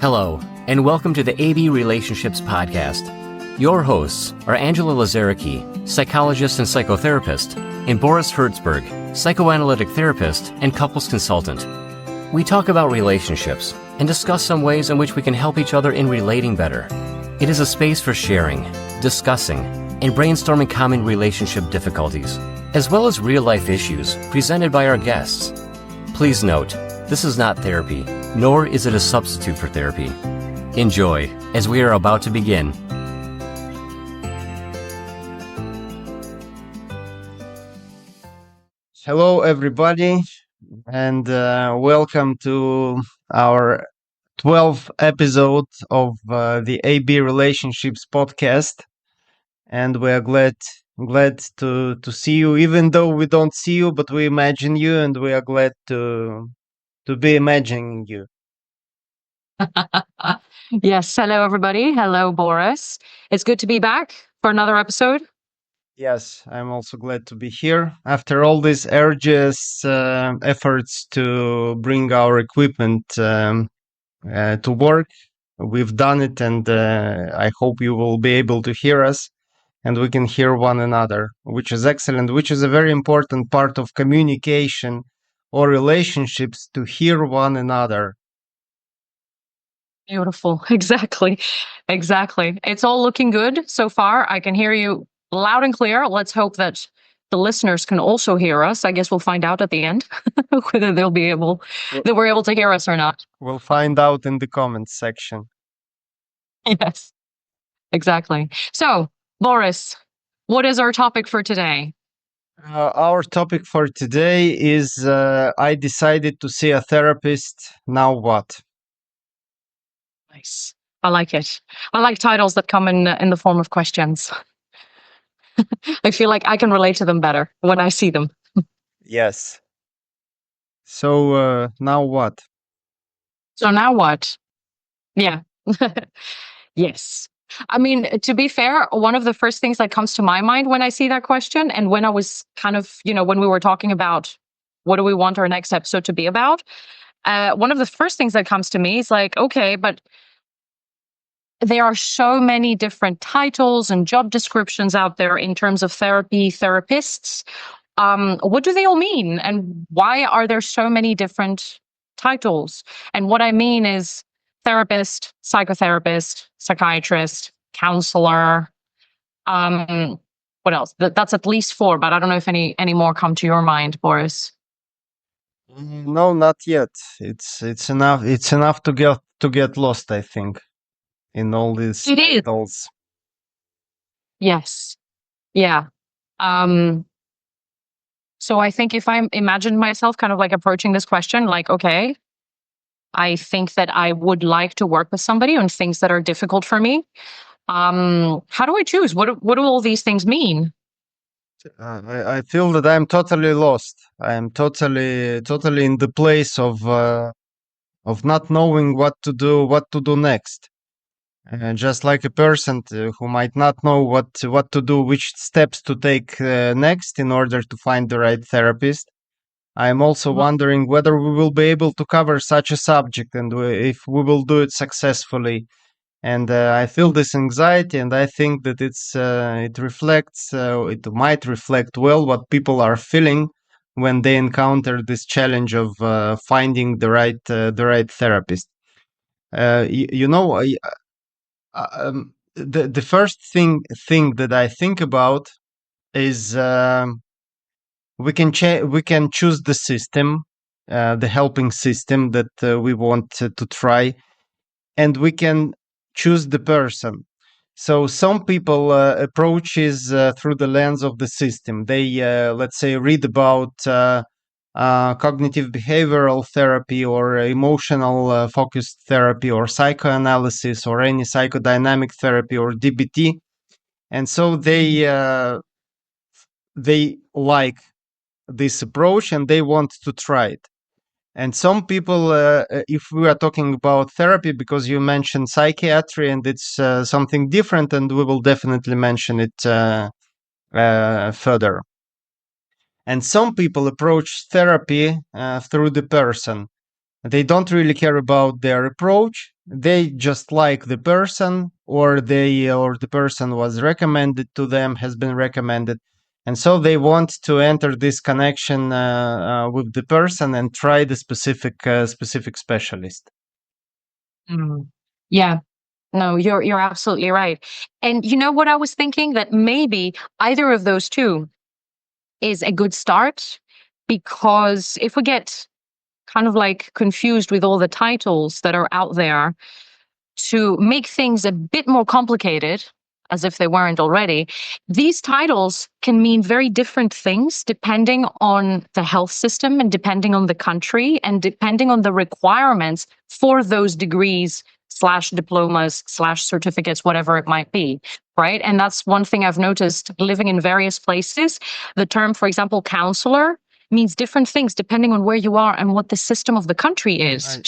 Hello, and welcome to the AB Relationships Podcast. Your hosts are Angela Lazariki, psychologist and psychotherapist, and Boris Hertzberg, psychoanalytic therapist and couples consultant. We talk about relationships and discuss some ways in which we can help each other in relating better. It is a space for sharing, discussing, and brainstorming common relationship difficulties, as well as real-life issues presented by our guests. Please note, this is not therapy, nor is it a substitute for therapy. Enjoy, as we are about to begin. Hello, everybody, and welcome to our 12th episode of the AB Relationships podcast. And we are glad to see you, even though we don't see you, but we imagine you, and we are glad to be imagining you. Yes, hello everybody. Hello, Boris. It's good to be back for another episode. Yes, I'm also glad to be here. After all these arduous efforts to bring our equipment to work, we've done it, and I hope you will be able to hear us and we can hear one another, which is excellent, which is a very important part of communication or relationships, to hear one another. Beautiful. Exactly. It's all looking good so far. I can hear you loud and clear. Let's hope that the listeners can also hear us. I guess we'll find out at the end whether that we're able to hear us or not. We'll find out in the comments section. Yes, exactly. So, Boris, what is our topic for today? Our topic for today is I decided to see a therapist. Now what? Nice. I like it. I like titles that come in the form of questions. I feel like I can relate to them better when I see them. Yes. So now what? So now what? Yeah. Yes. I mean, to be fair, one of the first things that comes to my mind when I see that question, and when I was kind of, when we were talking about what do we want our next episode to be about, one of the first things that comes to me is like, okay, but there are so many different titles and job descriptions out there in terms of therapy, therapists. What do they all mean? And why are there so many different titles? And what I mean is therapist, psychotherapist, psychiatrist, counselor. What else? That's at least 4, but I don't know if any more come to your mind, Boris. No, not yet. It's enough. It's enough to get lost, I think, in all these titles. Yes. Yeah. So I think if I imagine myself kind of like approaching this question, like, okay, I think that I would like to work with somebody on things that are difficult for me. How do I choose? What do all these things mean? I feel that I'm totally lost. I'm totally in the place of not knowing what to do next. Just like a person who might not know what to do, which steps to take next in order to find the right therapist. I'm also wondering whether we will be able to cover such a subject, and if we will do it successfully. And I feel this anxiety, and I think that it might reflect well what people are feeling when they encounter this challenge of finding the right therapist. The first thing that I think about is we can choose the system, the helping system that we want to try, and we can choose the person. So some people approaches through the lens of the system. They let's say read about cognitive behavioral therapy or emotional focused therapy or psychoanalysis or any psychodynamic therapy or DBT, and so they like this approach and they want to try it. And some people, if we are talking about therapy, because you mentioned psychiatry and it's something different, and we will definitely mention it further. And some people approach therapy through the person. They don't really care about their approach. They just like the person, or the person was recommended to them, has been recommended, and so they want to enter this connection with the person and try the specific specialist. Mm. Yeah. No, you're absolutely right. And you know what I was thinking? That maybe either of those two is a good start, because if we get kind of like confused with all the titles that are out there, to make things a bit more complicated, as if they weren't already, these titles can mean very different things depending on the health system and depending on the country and depending on the requirements for those degrees slash diplomas slash certificates, whatever it might be. Right. And that's one thing I've noticed living in various places. The term, for example, counselor means different things depending on where you are and what the system of the country is.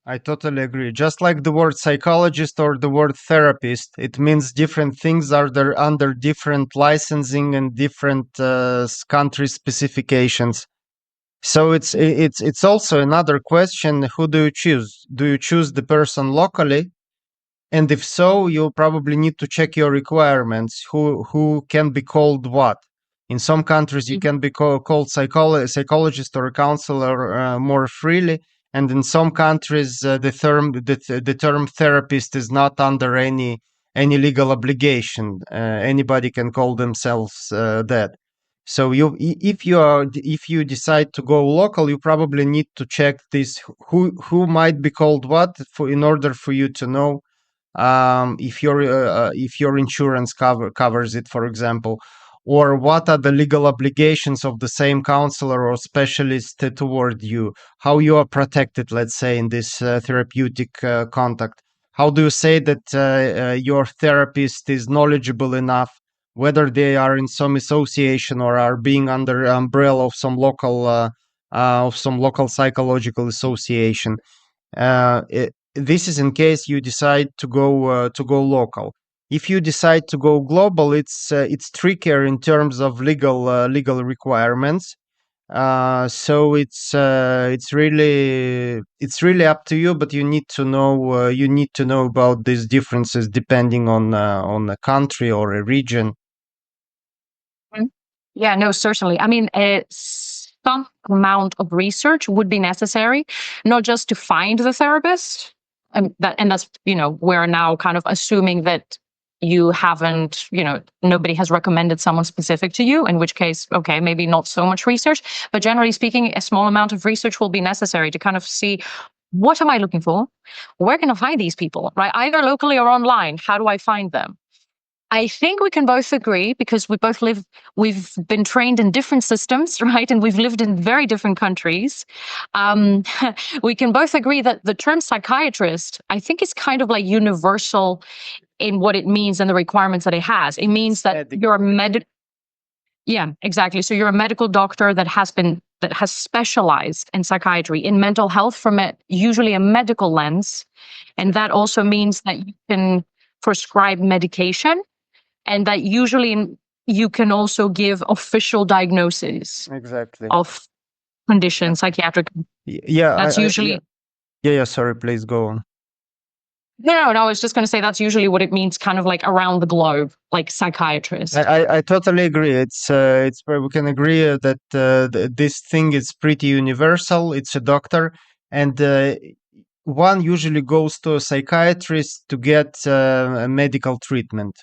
I totally agree. Just like the word psychologist or the word therapist, it means different things are there under different licensing and different country specifications. So it's also another question: who do you choose? Do you choose the person locally? And if so, you probably need to check your requirements. Who can be called what? In some countries, you can be called psychologist or a counselor more freely, and in some countries, the term therapist is not under any legal obligation. Anybody can call themselves that. So if you decide to go local, you probably need to check this: who might be called what, in order for you to know if your insurance covers it, for example, or what are the legal obligations of the same counselor or specialist toward you, how you are protected, let's say, in this therapeutic contact. How do you say that your therapist is knowledgeable enough, whether they are in some association or are being under umbrella of some local psychological association. This is in case you decide to go local. If you decide to go global, it's trickier in terms of legal requirements. So it's really up to you, but you need to know about these differences depending on a country or a region. Mhm. Yeah, no, certainly. I mean, some amount of research would be necessary, not just to find the therapist, and that's we're now kind of assuming that you haven't, nobody has recommended someone specific to you. In which case, okay, maybe not so much research, but generally speaking, a small amount of research will be necessary to kind of see, what am I looking for? Where can I find these people? Right, either locally or online. How do I find them? I think we can both agree, because we've been trained in different systems, right? And we've lived in very different countries. We can both agree that the term psychiatrist, I think, is kind of like universal in what it means and the requirements that it has. It means that you're a yeah, exactly. So you're a medical doctor that has specialized in psychiatry, in mental health, from usually a medical lens. And that also means that you can prescribe medication, and that usually you can also give official diagnoses Exactly. of conditions, psychiatric. Yeah. That's usually. Yeah. Sorry, please go on. No, I was just going to say that's usually what it means, kind of like around the globe, like psychiatrist. I totally agree. It's we can agree that this thing is pretty universal. It's a doctor, and one usually goes to a psychiatrist to get a medical treatment,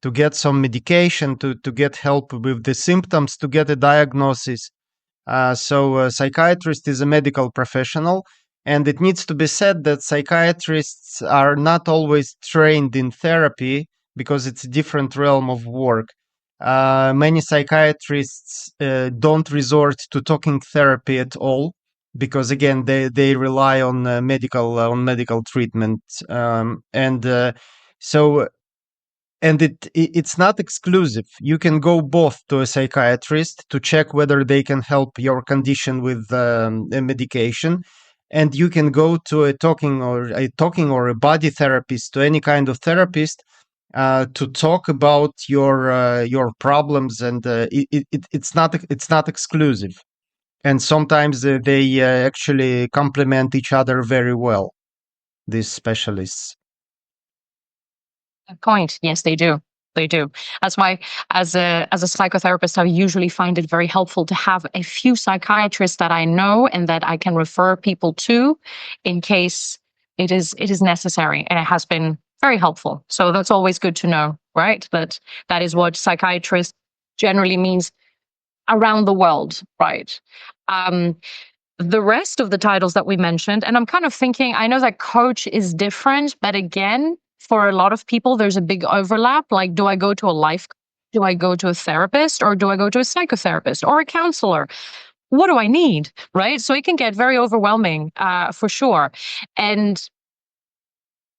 to get some medication, to get help with the symptoms, to get a diagnosis. So a psychiatrist is a medical professional, and it needs to be said that psychiatrists are not always trained in therapy, because it's a different realm of work. Many psychiatrists don't resort to talking therapy at all, because again they rely on medical treatment, and so and it's not exclusive. You can go both to a psychiatrist to check whether they can help your condition with a medication, and you can go to a talking or a body therapist, to any kind of therapist, to talk about your problems, and it's not exclusive. and sometimes they actually complement each other very well, these specialists. Good point. Yes, they do. They do. That's why, as a psychotherapist, I usually find it very helpful to have a few psychiatrists that I know and that I can refer people to, in case it is necessary, and it has been very helpful. So that's always good to know, right? That is what psychiatrist generally means around the world, right? Um, the rest of the titles that we mentioned, and I'm kind of thinking, I know that coach is different, but again, for a lot of people, there's a big overlap. Like, do I go to a life coach? Do I go to a therapist, or do I go to a psychotherapist or a counselor? What do I need? Right. So it can get very overwhelming, for sure. And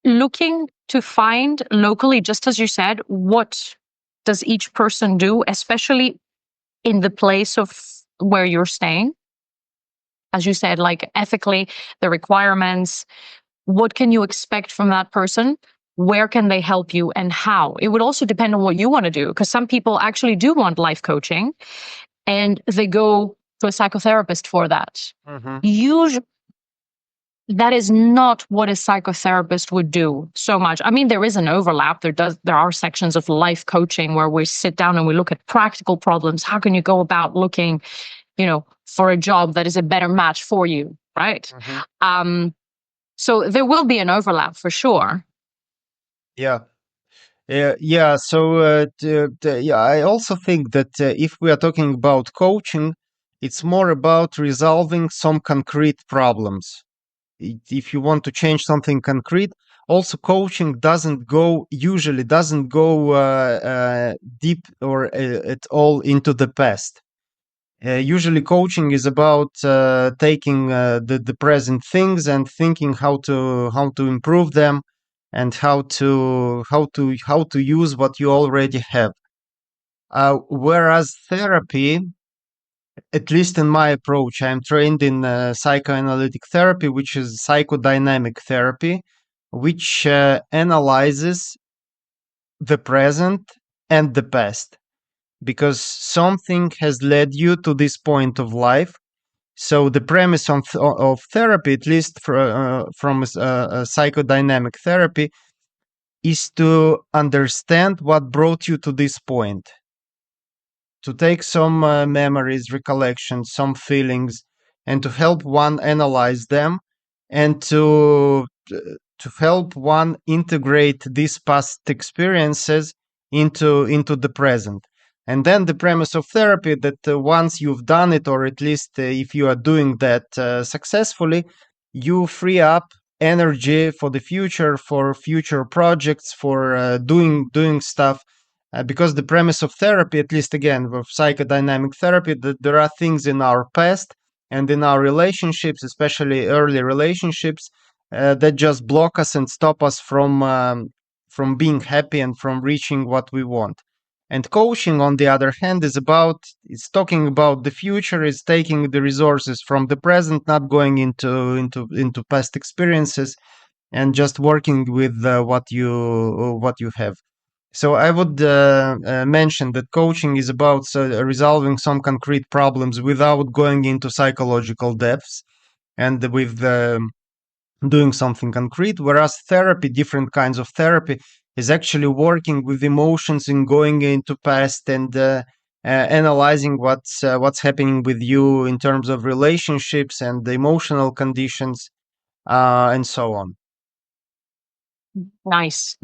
looking to find locally, just as you said, what does each person do, especially in the place of where you're staying? As you said, like ethically, the requirements, what can you expect from that person? Where can they help you and how? It would also depend on what you want to do, because some people actually do want life coaching and they go to a psychotherapist for that. Usually, that is not what a psychotherapist would do so much. I mean, there is an overlap. There are sections of life coaching where we sit down and we look at practical problems. How can you go about looking, for a job that is a better match for you, right? So there will be an overlap for sure. Yeah. Yeah. So, yeah, I also think that if we are talking about coaching, it's more about resolving some concrete problems. If you want to change something concrete, also coaching usually doesn't go deep or at all into the past. Usually coaching is about taking the present things and thinking how to improve them, and how to use what you already have. Whereas therapy, at least in my approach, I'm trained in psychoanalytic therapy, which is psychodynamic therapy, which analyzes the present and the past, because something has led you to this point of life. So the premise of therapy, at least from a psychodynamic therapy, is to understand what brought you to this point, to take some memories, recollections, some feelings, and to help one analyze them, and to help one integrate these past experiences into the present. And then the premise of therapy, that once you've done it, or at least if you are doing that successfully, you free up energy for the future, for future projects, for doing stuff, because the premise of therapy, at least again of psychodynamic therapy, that there are things in our past and in our relationships, especially early relationships, that just block us and stop us from being happy and from reaching what we want. And coaching, on the other hand, is talking about the future, is taking the resources from the present, not going into past experiences, and just working with what you have. So I would mention that coaching is about resolving some concrete problems without going into psychological depths, and with doing something concrete. Whereas therapy, different kinds of therapy, is actually working with emotions and going into past, and analyzing what's happening with you in terms of relationships and the emotional conditions, and so on. Nice.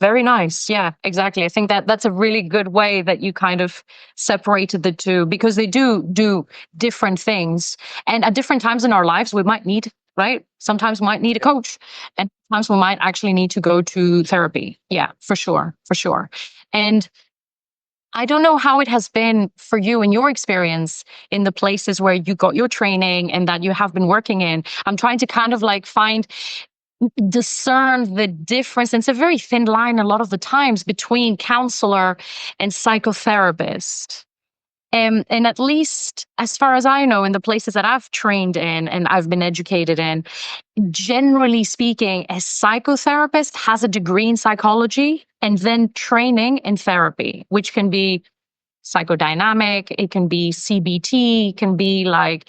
Very nice. Yeah, exactly. I think that that's a really good way that you kind of separated the two, because they do different things. And at different times in our lives, we might need, right? Sometimes we might need a coach, and sometimes we might actually need to go to therapy. Yeah, for sure. For sure. And I don't know how it has been for you in your experience in the places where you got your training and that you have been working in. I'm trying to kind of like discern the difference. And it's a very thin line a lot of the times between counselor and psychotherapist. And at least as far as I know, in the places that I've trained in and I've been educated in, generally speaking, a psychotherapist has a degree in psychology and then training in therapy, which can be psychodynamic, it can be CBT, it can be like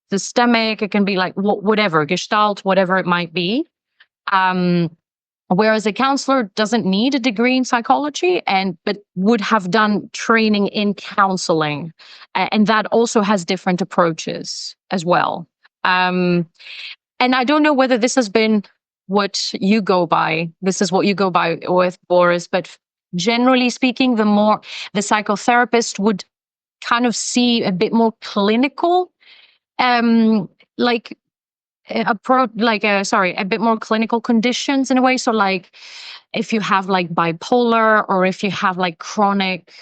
systemic, it can be like whatever, Gestalt, whatever it might be. Whereas a counselor doesn't need a degree in psychology but would have done training in counseling. And that also has different approaches as well. And I don't know whether this has been what you go by. This is what you go by with, Boris, but generally speaking, the psychotherapist would kind of see a bit more clinical, like a bit more clinical conditions in a way. So like if you have like bipolar, or if you have like chronic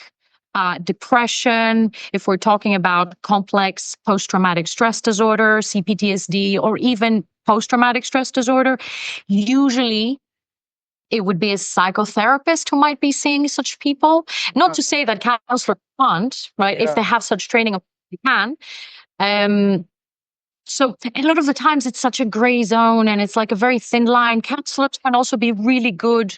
depression, if we're talking about complex post-traumatic stress disorder, CPTSD, or even post-traumatic stress disorder, usually it would be a psychotherapist who might be seeing such people. Not to say that counselors can't, right? If they have such training, they can. So a lot of the times it's such a gray zone, and it's like a very thin line. Counselors can also be really good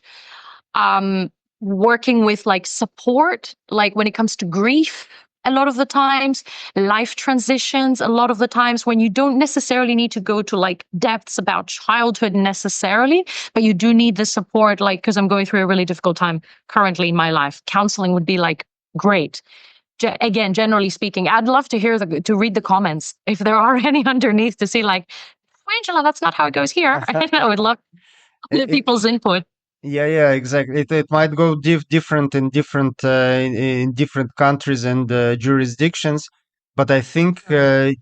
working with like support, like when it comes to grief, a lot of the times, life transitions, a lot of the times when you don't necessarily need to go to like depths about childhood necessarily, but you do need the support, like, because I'm going through a really difficult time currently in my life. Counseling would be like great. Again, generally speaking, I'd love to to read the comments if there are any underneath, to see like, Angela, that's not how it goes here. I would love people's input. Yeah, exactly. It might go different in different countries and jurisdictions, but I think I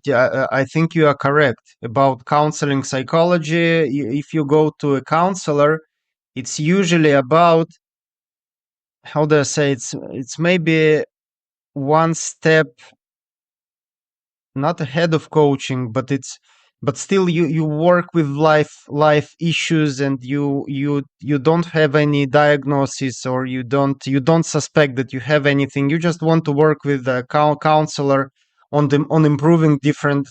think you are correct about counseling psychology. If you go to a counselor, it's usually about, how do I say, it's maybe one step not ahead of coaching, but still you work with life issues, and you don't have any diagnosis, or you don't suspect that you have anything. You just want to work with a counselor on improving different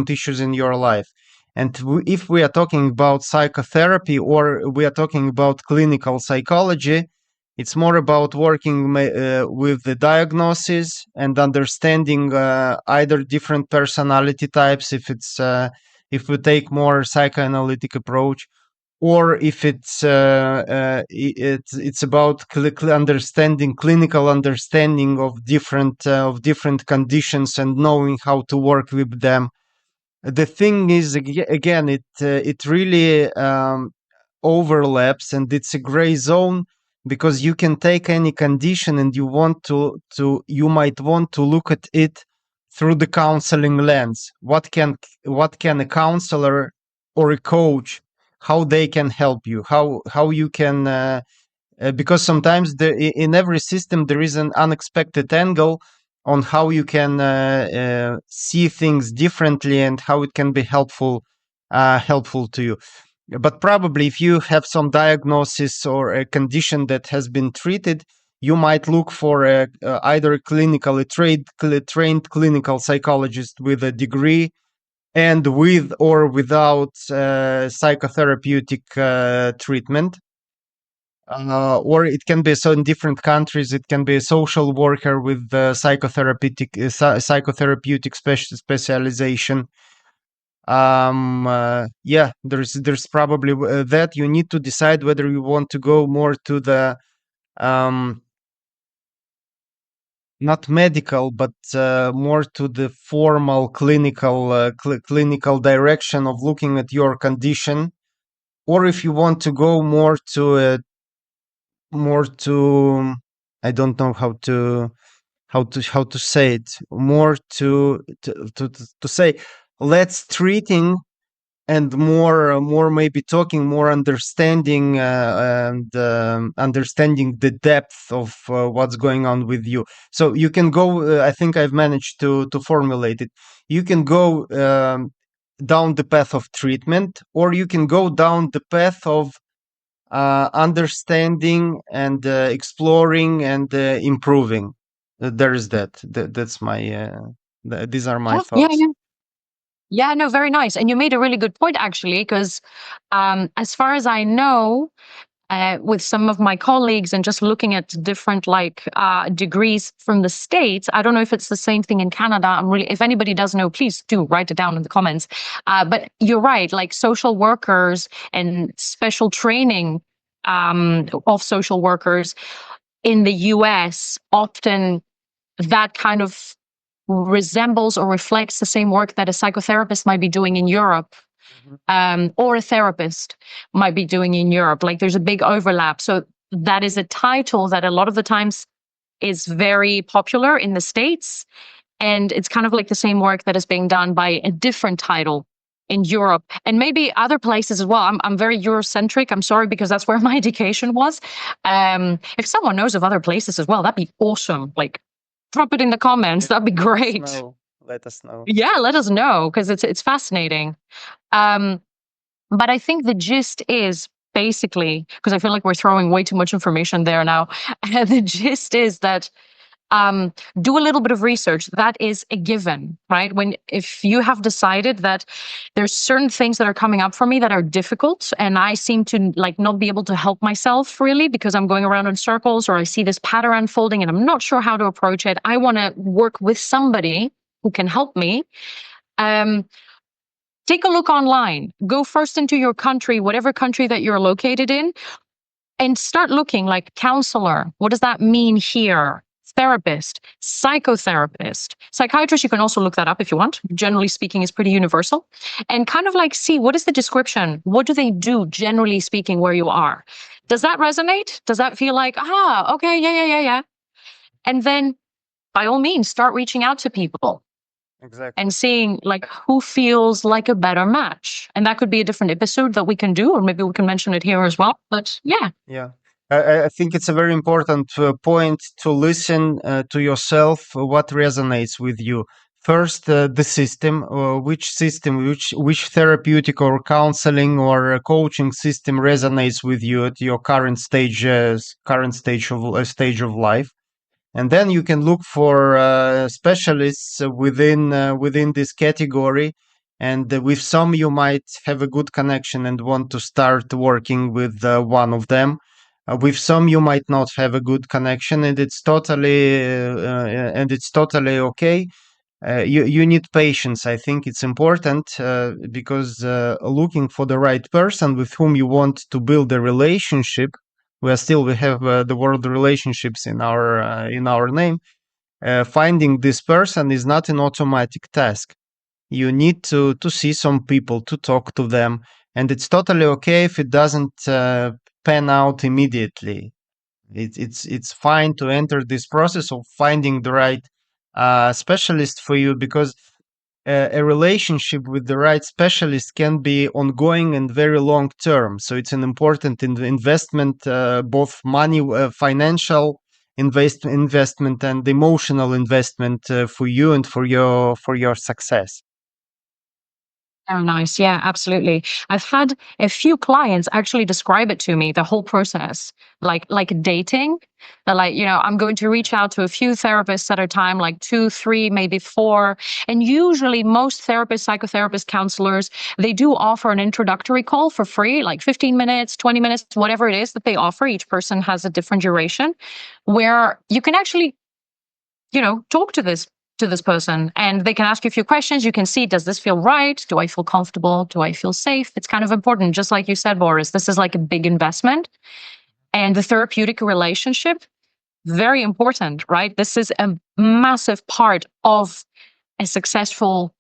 issues in your life. And if we are talking about psychotherapy, or we are talking about clinical psychology, it's more about working with the diagnosis and understanding either different personality types, if we take more psychoanalytic approach, or if it's about understanding, clinical understanding of different conditions, and knowing how to work with them. The thing is, again, it really overlaps, and it's a gray zone, because you can take any condition, and you might want to look at it through the counseling lens. What can a counselor or a coach, how they can help you, how you can because sometimes in every system there is an unexpected angle on how you can see things differently, and how it can be helpful to you. But probably if you have some diagnosis or a condition that has been treated, you might look for either a clinically trained clinical psychologist with a degree, and with or without psychotherapeutic treatment. Or it can be, so in different countries, it can be a social worker with psychotherapeutic specialization. Yeah, there's probably that. You need to decide whether you want to go more to the not medical, but more to the formal clinical direction of looking at your condition, or if you want to go more to I don't know how to say it, more to say less treating, and more maybe talking, more understanding, and understanding the depth of what's going on with you. So you can go, I think I've managed to formulate it. You can go down the path of treatment, or you can go down the path of understanding and exploring and improving. There is that's my these are my thoughts. Yeah, no, very nice. And you made a really good point, actually, because as far as I know, with some of my colleagues and just looking at different degrees from the States. I don't know if it's the same thing in Canada. If anybody does know, please do write it down in the comments. But you're right, like social workers and special training of social workers in the US, often that kind of resembles or reflects the same work that a psychotherapist might be doing in Europe, or a therapist might be doing in Europe. Like there's a big overlap. So that is a title that a lot of the times is very popular in the States. And it's kind of like the same work that is being done by a different title in Europe and maybe other places as well. I'm very Eurocentric. I'm sorry, because that's where my education was. If someone knows of other places as well, that'd be awesome. Like, drop it in the comments. That'd be great. Let us know. Yeah, let us know, because it's fascinating. But I think the gist is basically, because I feel like we're throwing way too much information there now. The gist is that do a little bit of research. That is a given, right? If you have decided that there's certain things that are coming up for me that are difficult, and I seem to like not be able to help myself really because I'm going around in circles, or I see this pattern unfolding and I'm not sure how to approach it. I want to work with somebody who can help me. Take a look online. Go first into your country, whatever country that you're located in, and start looking like counselor. What does that mean here? Therapist, psychotherapist, psychiatrist. You can also look that up if you want. Generally speaking, is pretty universal. And kind of like see, what is the description? What do they do, generally speaking, where you are? Does that resonate? Does that feel like, okay, yeah. And then by all means, start reaching out to people. Exactly. And seeing like who feels like a better match. And that could be a different episode that we can do, or maybe we can mention it here as well. But yeah. Yeah. I think it's a very important point to listen to yourself, what resonates with you. First, the system, which therapeutic or counseling or coaching system resonates with you at your current stage of life. And then you can look for specialists within this category. And with some, you might have a good connection and want to start working with one of them. With some, you might not have a good connection, and it's totally okay. You need patience. I think it's important because looking for the right person with whom you want to build a relationship. We have the word relationships in our name. Finding this person is not an automatic task. You need to see some people, to talk to them, and it's totally okay if it doesn't pan out immediately. It's fine to enter this process of finding the right specialist for you, because a relationship with the right specialist can be ongoing and very long term. So it's an important investment, both money, financial investment, and emotional investment for you and for your success. Oh, nice. Yeah, absolutely. I've had a few clients actually describe it to me, the whole process, like dating. They're like, I'm going to reach out to a few therapists at a time, like 2, 3, maybe 4. And usually most therapists, psychotherapists, counselors, they do offer an introductory call for free, like 15 minutes, 20 minutes, whatever it is that they offer. Each person has a different duration where you can actually, talk to this person, and they can ask you a few questions. You can see, does this feel right? Do I feel comfortable? Do I feel safe? It's kind of important. Just like you said, Boris, this is like a big investment. And the therapeutic relationship, very important, right? This is a massive part of a successful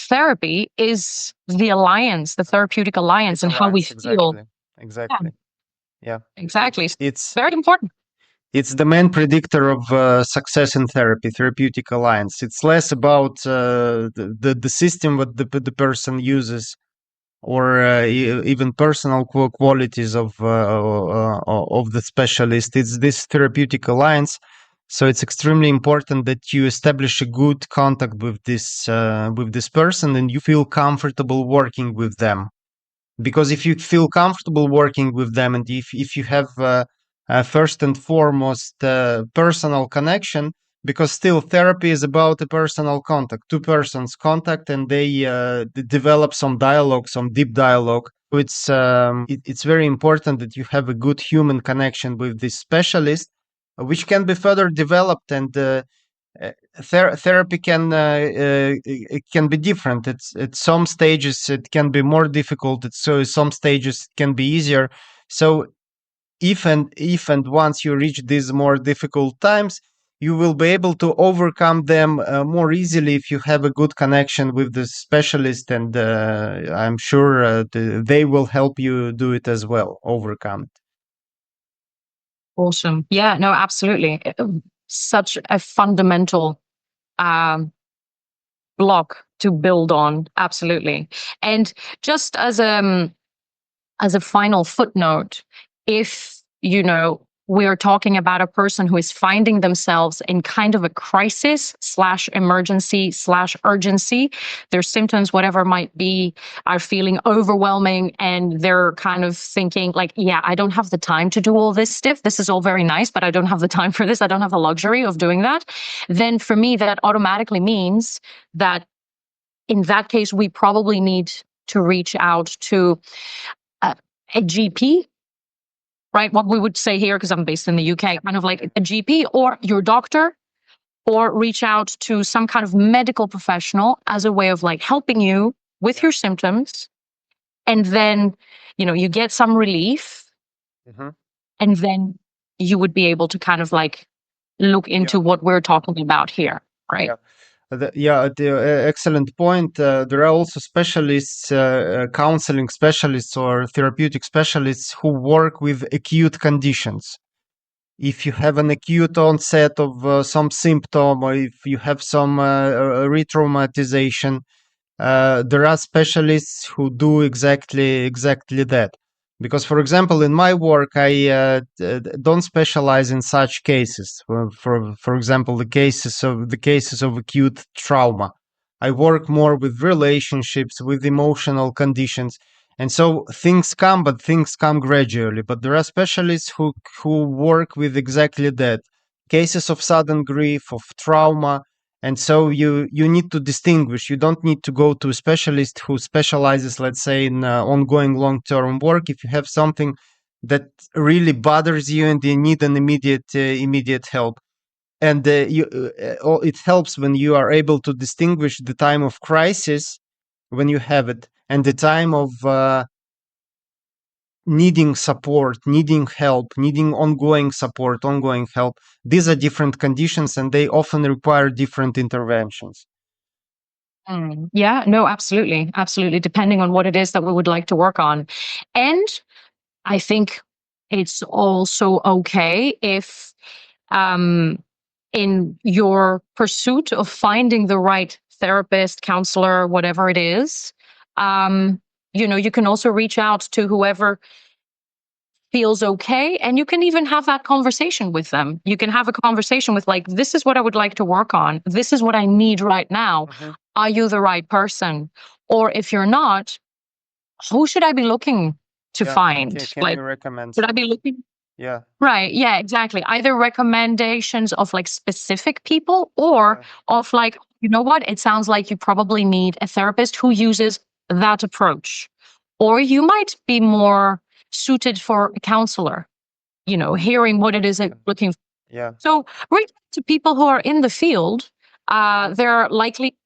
therapy, is the alliance, the therapeutic alliance, and how we feel. Exactly. Yeah. Exactly. It's very important. It's the main predictor of success in therapy, therapeutic alliance. It's less about the system what the person uses, or even personal qualities of the specialist. It's this therapeutic alliance. So it's extremely important that you establish a good contact with this person, and you feel comfortable working with them. Because if you feel comfortable working with them, and if you have first and foremost personal connection, because still therapy is about a personal contact, two persons contact, and they develop some dialogue, some deep dialogue, It's very important that you have a good human connection with this specialist, which can be further developed, and therapy it can be different. It's at some stages it can be more difficult. So some stages it can be easier. So if and once you reach these more difficult times, you will be able to overcome them more easily if you have a good connection with the specialist, and I'm sure they will help you do it as well, overcome it. Awesome. Yeah, no, absolutely. Such a fundamental um, block to build on. Absolutely. And just as a final footnote, if we're talking about a person who is finding themselves in kind of a crisis slash emergency slash urgency, their symptoms, whatever might be, are feeling overwhelming, and they're kind of thinking like, yeah, I don't have the time to do all this stuff. This is all very nice, but I don't have the time for this. I don't have the luxury of doing that. Then for me, that automatically means that in that case, we probably need to reach out to a GP, right? What we would say here, because I'm based in the UK, kind of like a GP or your doctor, or reach out to some kind of medical professional as a way of like helping you with your symptoms. And then, you get some relief, and then you would be able to kind of like look into what we're talking about here, right? Excellent point. There are also specialists, counseling specialists or therapeutic specialists who work with acute conditions. If you have an acute onset of some symptom, or if you have some re-traumatization, there are specialists who do exactly that. Because, for example, in my work, I don't specialize in such cases. For example, the cases of acute trauma. I work more with relationships, with emotional conditions, and so things come, but things come gradually. But there are specialists who work with exactly that: cases of sudden grief, of trauma. And so you need to distinguish. You don't need to go to a specialist who specializes, let's say, in ongoing long-term work. If you have something that really bothers you and you need an immediate help, and it helps when you are able to distinguish the time of crisis when you have it, and the time of needing support, needing help, needing ongoing support, ongoing help. These are different conditions, and they often require different interventions. Yeah, no, absolutely. Absolutely. Depending on what it is that we would like to work on. And I think it's also okay if in your pursuit of finding the right therapist, counselor, whatever it is, you can also reach out to whoever feels okay, and you can even have that conversation with them. You can have a conversation with like, this is what I would like to work on. This is what I need right now. Are you the right person? Or if you're not, who should I be looking to find? Can you recommend? Should I be looking? Yeah. Right. Yeah, exactly. Either recommendations of like specific people, or of like, you know what? It sounds like you probably need a therapist who uses that approach. Or you might be more suited for a counselor, hearing what it is that you're looking for. Yeah. So reach out to people who are in the field. They're likely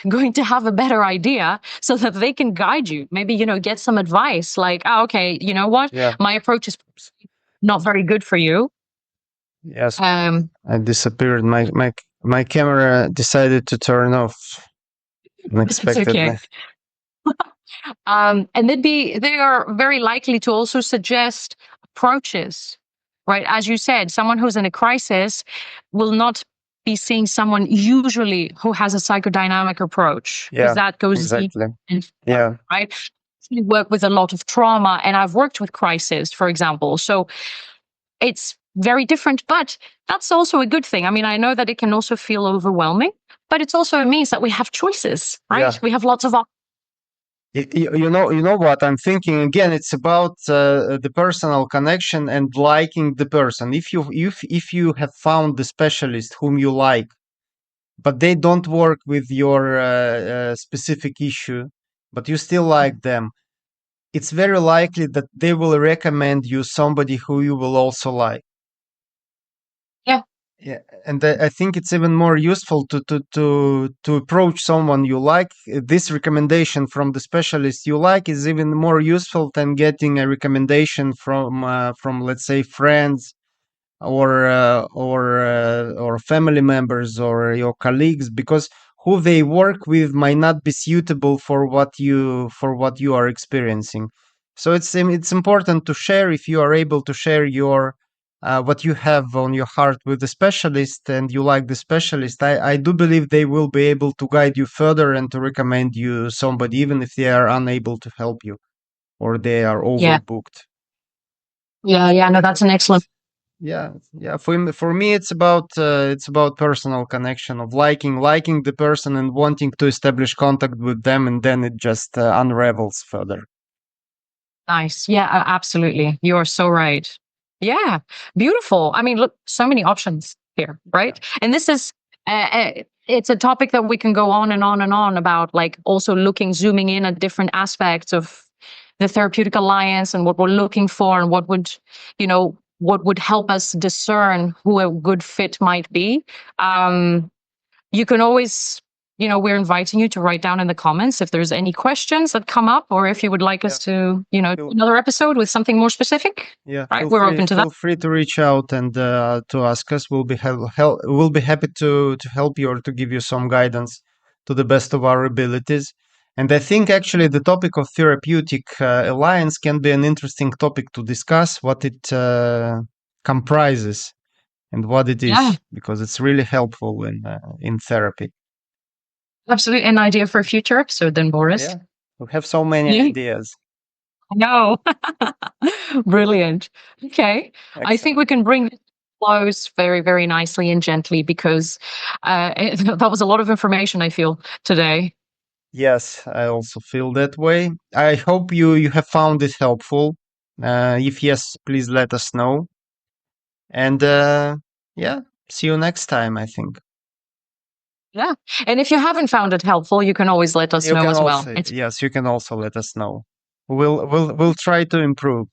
going to have a better idea so that they can guide you. Maybe, get some advice like, okay, you know what? Yeah. My approach is not very good for you. Yes. I disappeared. My camera decided to turn off unexpectedly. Okay. And they are very likely to also suggest approaches, right? As you said, someone who's in a crisis will not be seeing someone usually who has a psychodynamic approach, because that goes exactly. Right? We work with a lot of trauma, and I've worked with crisis, for example. So it's very different, but that's also a good thing. I mean, I know that it can also feel overwhelming, but it also means that we have choices, right? We have lots of options. You know what I'm thinking. Again, it's about the personal connection and liking the person. If you have found the specialist whom you like, but they don't work with your specific issue, but you still like them, it's very likely that they will recommend you somebody who you will also like. Yeah. Yeah, and I think it's even more useful to approach someone you like. This recommendation from the specialist you like is even more useful than getting a recommendation from let's say friends or family members or your colleagues, because who they work with might not be suitable for what you are experiencing. So it's important to share, if you are able to share your what you have on your heart with the specialist and you like the specialist. I do believe they will be able to guide you further and to recommend you somebody, even if they are unable to help you or they are Yeah. overbooked. Yeah. No, that's an excellent. Yeah. For me, it's about personal connection of liking the person and wanting to establish contact with them, and then it just unravels further. Nice. Yeah, absolutely. You're so right. Yeah, beautiful. I mean, look, so many options here, right? And this is, it's a topic that we can go on and on and on about, like also zooming in at different aspects of the therapeutic alliance and what we're looking for and what would help us discern who a good fit might be. Um, you can always, we're inviting you to write down in the comments if there's any questions that come up, or if you would like us to, do another episode with something more specific. Yeah, Right, we're open to that. feel free to reach out and to ask us. We'll be happy to help you or to give you some guidance to the best of our abilities. And I think actually the topic of therapeutic alliance can be an interesting topic to discuss, what it comprises and what it is, Yeah. because it's really helpful in therapy. Absolutely. An idea for a future episode then, Boris. Yeah, we have so many Yeah. ideas. No. Brilliant. Okay. I think we can bring this close very, very nicely and gently, because that was a lot of information, I feel, today. Yes, I also feel that way. I hope you have found it helpful. If yes, please let us know. And yeah, see you next time, I think. Yeah. And if you haven't found it helpful, you can always let us know as well. Yes, you can also let us know. We'll try to improve.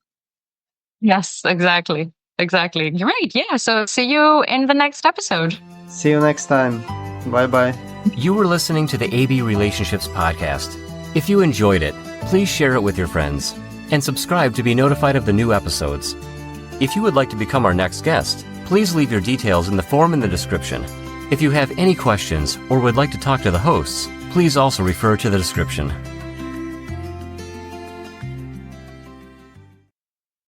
Yes, exactly. Exactly. Great. Yeah. So see you in the next episode. See you next time. Bye-bye. You were listening to the AB Relationships podcast. If you enjoyed it, please share it with your friends and subscribe to be notified of the new episodes. If you would like to become our next guest, please leave your details in the form in the description. If you have any questions or would like to talk to the hosts, please also refer to the description.